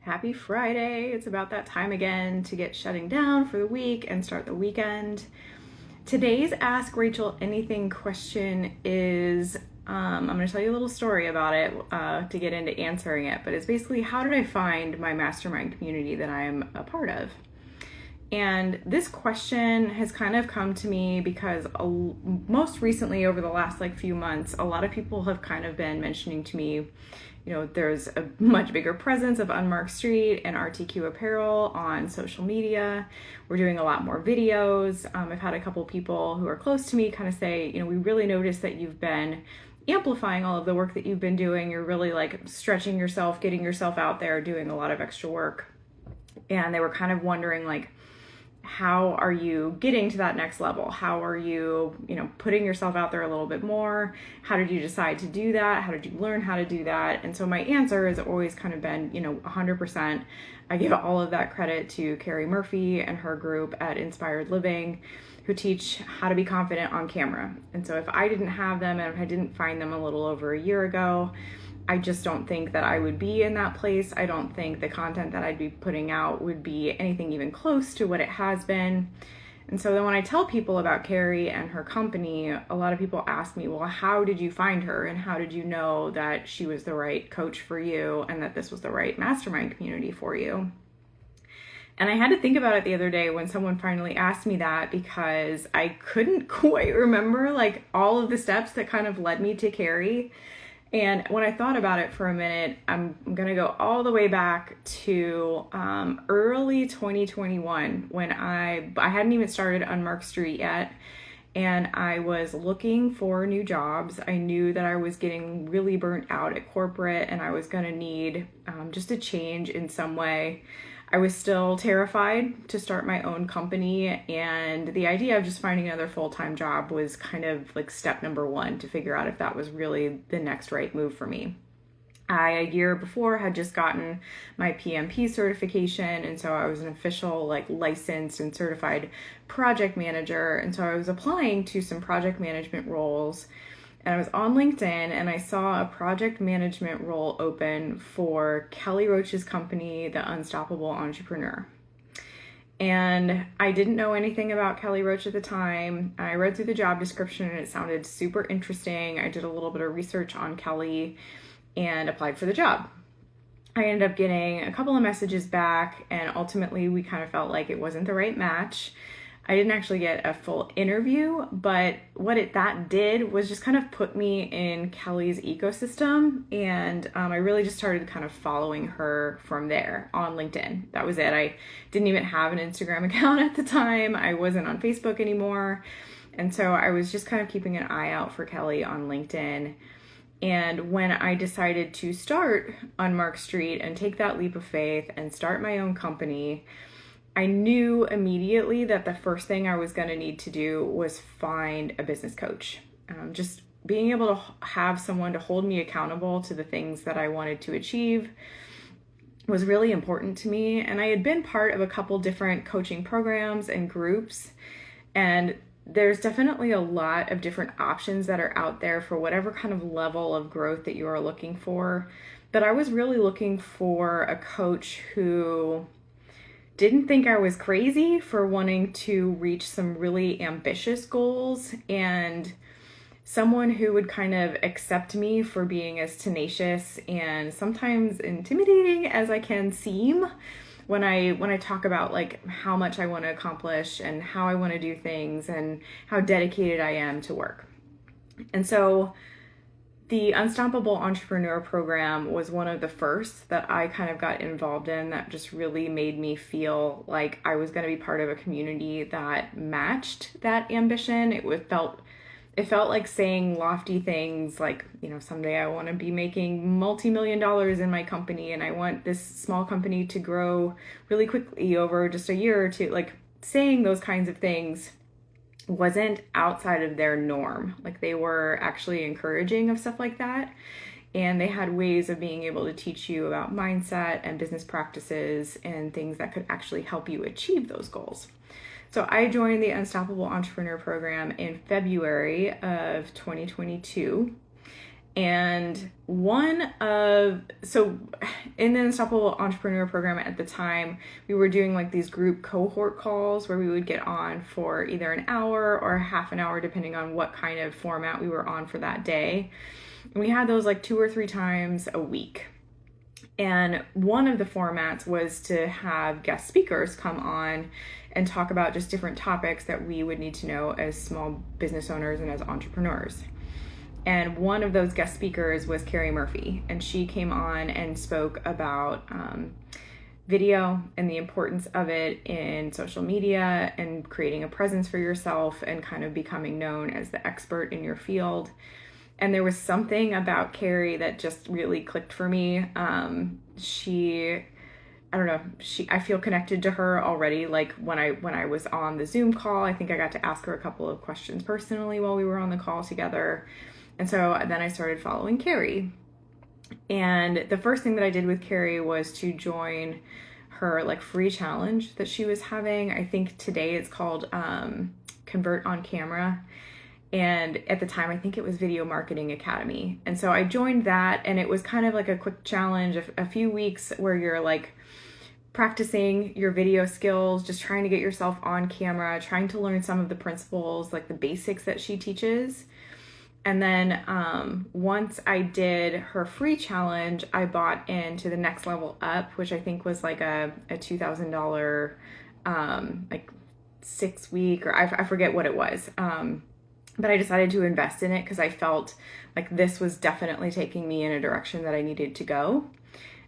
Happy Friday. It's about that time again to get shutting down for the week and start the weekend. Today's Ask Rachel Anything question is, I'm going to tell you a little story about it to get into answering it, but it's basically, how did I find my mastermind community that I'm a part of? And this question has kind of come to me because most recently over the last few months, a lot of people have kind of been mentioning to me, there's a much bigger presence of Unmarked Street and RTQ Apparel on social media. We're doing a lot more videos. I've had a couple people who are close to me kind of say, we really noticed that you've been amplifying all of the work that you've been doing. You're really stretching yourself, getting yourself out there, doing a lot of extra work. And they were kind of wondering how are you getting to that next level? How are you, putting yourself out there a little bit more? How did you decide to do that? How did you learn how to do that? And so my answer has always kind of been, 100%. I give all of that credit to Carrie Murphy and her group at Inspired Living, who teach how to be confident on camera. And so if I didn't have them and if I didn't find them a little over a year ago, I just don't think that I would be in that place. I don't think the content that I'd be putting out would be anything even close to what it has been. And so then when I tell people about Carrie and her company, a lot of people ask me, well, how did you find her? And how did you know that she was the right coach for you and that this was the right mastermind community for you? And I had to think about it the other day when someone finally asked me that, because I couldn't quite remember all of the steps that kind of led me to Carrie. And when I thought about it for a minute, I'm going to go all the way back to early 2021 when I hadn't even started Unmarked Street yet. And I was looking for new jobs. I knew that I was getting really burnt out at corporate and I was going to need just a change in some way. I was still terrified to start my own company, and the idea of just finding another full-time job was kind of step number one to figure out if that was really the next right move for me. A year before, had just gotten my PMP certification, and so I was an official licensed and certified project manager, and so I was applying to some project management roles. And I was on LinkedIn and I saw a project management role open for Kelly Roach's company, The Unstoppable Entrepreneur. And I didn't know anything about Kelly Roach at the time. I read through the job description and it sounded super interesting. I did a little bit of research on Kelly and applied for the job. I ended up getting a couple of messages back, and ultimately we kind of felt like it wasn't the right match. I didn't actually get a full interview, but what that did was just kind of put me in Kelly's ecosystem, and I really just started kind of following her from there on LinkedIn. That was it. I didn't even have an Instagram account at the time. I wasn't on Facebook anymore, and so I was just kind of keeping an eye out for Kelly on LinkedIn. And when I decided to start Unmarked Street and take that leap of faith and start my own company, I knew immediately that the first thing I was going to need to do was find a business coach. Just being able to have someone to hold me accountable to the things that I wanted to achieve was really important to me. And I had been part of a couple different coaching programs and groups, and there's definitely a lot of different options that are out there for whatever kind of level of growth that you are looking for. But I was really looking for a coach who didn't think I was crazy for wanting to reach some really ambitious goals, and someone who would kind of accept me for being as tenacious and sometimes intimidating as I can seem when I talk about how much I want to accomplish and how I want to do things and how dedicated I am to work. And so the Unstoppable Entrepreneur Program was one of the first that I kind of got involved in that just really made me feel like I was going to be part of a community that matched that ambition. It felt like saying lofty things someday I want to be making multi-million dollars in my company, and I want this small company to grow really quickly over just a year or two. Saying those kinds of things wasn't outside of their norm. They were actually encouraging of stuff like that. And they had ways of being able to teach you about mindset and business practices and things that could actually help you achieve those goals. So I joined the Unstoppable Entrepreneur Program in February of 2022. And so in the Unstoppable Entrepreneur Program at the time, we were doing like these group cohort calls where we would get on for either an hour or half an hour, depending on what kind of format we were on for that day. And we had those like 2 or 3 times a week. And one of the formats was to have guest speakers come on and talk about just different topics that we would need to know as small business owners and as entrepreneurs. And one of those guest speakers was Carrie Murphy, and she came on and spoke about video and the importance of it in social media and creating a presence for yourself and kind of becoming known as the expert in your field. And there was something about Carrie that just really clicked for me. I don't know, I feel connected to her already. Like when I was on the Zoom call, I think I got to ask her a couple of questions personally while we were on the call together. And so then I started following Carrie. And the first thing that I did with Carrie was to join her like free challenge that she was having. I think today it's called Convert on Camera. And at the time, I think it was Video Marketing Academy. And so I joined that, and it was kind of like a quick challenge, a few weeks where you're like practicing your video skills, just trying to get yourself on camera, trying to learn some of the principles, like the basics that she teaches. And then once I did her free challenge, I bought into the Next Level Up, which I think was like a $2,000 like 6-week, or I forget what it was. But I decided to invest in it because I felt like this was definitely taking me in a direction that I needed to go.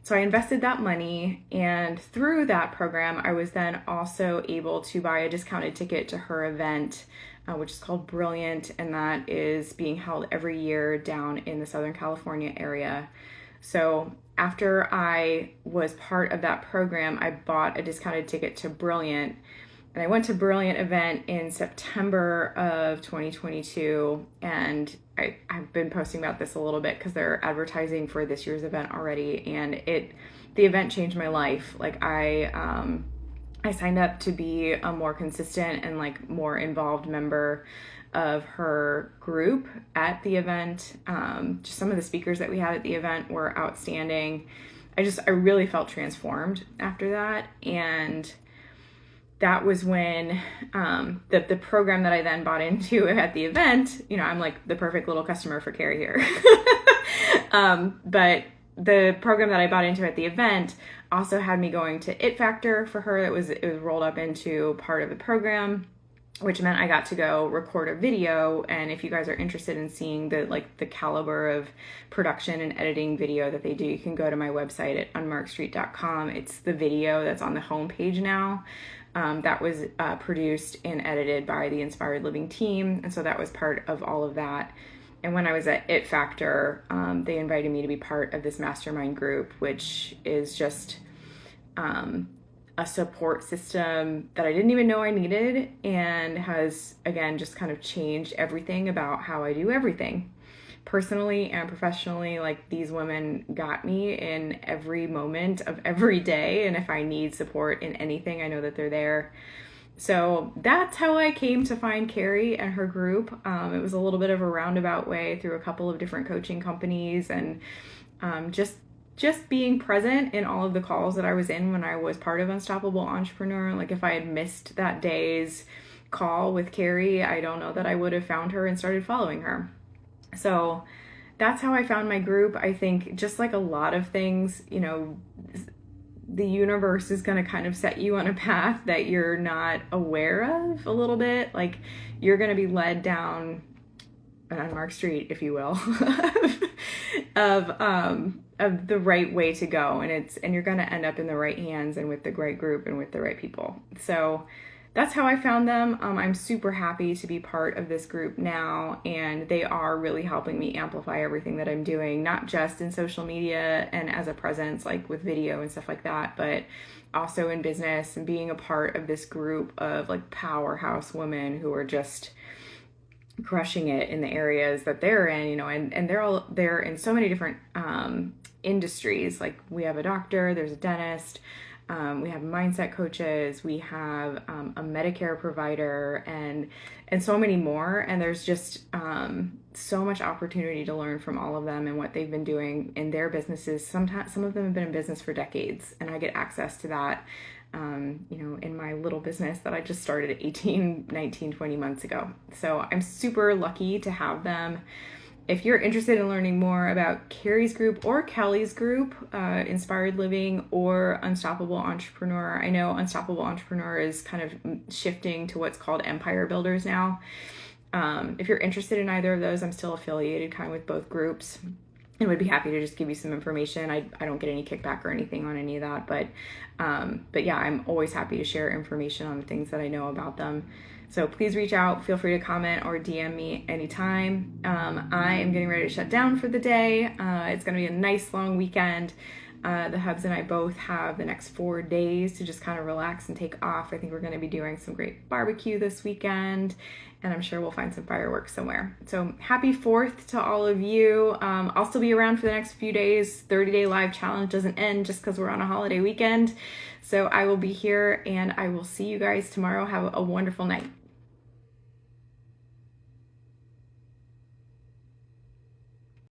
So I invested that money, and through that program, I was then also able to buy a discounted ticket to her event, which is called Brilliant, and that is being held every year down in the Southern California area. So after I was part of that program, I bought a discounted ticket to Brilliant. And I went to Brilliant event in September of 2022, and I've been posting about this a little bit because they're advertising for this year's event already, and the event changed my life. Like I signed up to be a more consistent and like more involved member of her group at the event. Just some of the speakers that we had at the event were outstanding. I really felt transformed after that, and that was when the program that I then bought into at the event, I'm like the perfect little customer for Carrie here. But the program that I bought into at the event also had me going to It Factor for her. It was rolled up into part of the program, which meant I got to go record a video. And if you guys are interested in seeing the caliber of production and editing video that they do, you can go to my website at unmarkstreet.com. It's the video that's on the homepage now. That was produced and edited by the Inspired Living team. And so that was part of all of that. And when I was at It Factor, they invited me to be part of this Mastermind group, which is just a support system that I didn't even know I needed, and has, again, just kind of changed everything about how I do everything. Personally and professionally, like these women got me in every moment of every day. And if I need support in anything, I know that they're there. So that's how I came to find Carrie and her group. It was a little bit of a roundabout way through a couple of different coaching companies, and just being present in all of the calls that I was in when I was part of Unstoppable Entrepreneur. Like if I had missed that day's call with Carrie, I don't know that I would have found her and started following her. So that's how I found my group. I think just like a lot of things, the universe is going to kind of set you on a path that you're not aware of a little bit. Like you're going to be led down an unmarked street, if you will, of the right way to go. And you're going to end up in the right hands and with the right group and with the right people. So that's how I found them. I'm super happy to be part of this group now, and they are really helping me amplify everything that I'm doing, not just in social media and as a presence, like with video and stuff like that, but also in business, and being a part of this group of like powerhouse women who are just crushing it in the areas that they're in, and they're in so many different industries. Like we have a doctor, there's a dentist, We have mindset coaches. We have a Medicare provider, and so many more. And there's just so much opportunity to learn from all of them and what they've been doing in their businesses. Sometimes some of them have been in business for decades, and I get access to that. In my little business that I just started 18, 19, 20 months ago. So I'm super lucky to have them. If you're interested in learning more about Carrie's group or Kelly's group, Inspired Living or Unstoppable Entrepreneur, I know Unstoppable Entrepreneur is kind of shifting to what's called Empire Builders now. If you're interested in either of those, I'm still affiliated kind of with both groups. And would be happy to just give you some information. I don't get any kickback or anything on any of that, but yeah, I'm always happy to share information on the things that I know about them. So please reach out, feel free to comment or DM me anytime. I am getting ready to shut down for the day. It's going to be a nice long weekend. The hubs and I both have the next 4 days to just kind of relax and take off. I think we're going to be doing some great barbecue this weekend, and I'm sure we'll find some fireworks somewhere. So happy 4th to all of you. I'll still be around for the next few days. 30-day live challenge doesn't end just because we're on a holiday weekend. So I will be here, and I will see you guys tomorrow. Have a wonderful night.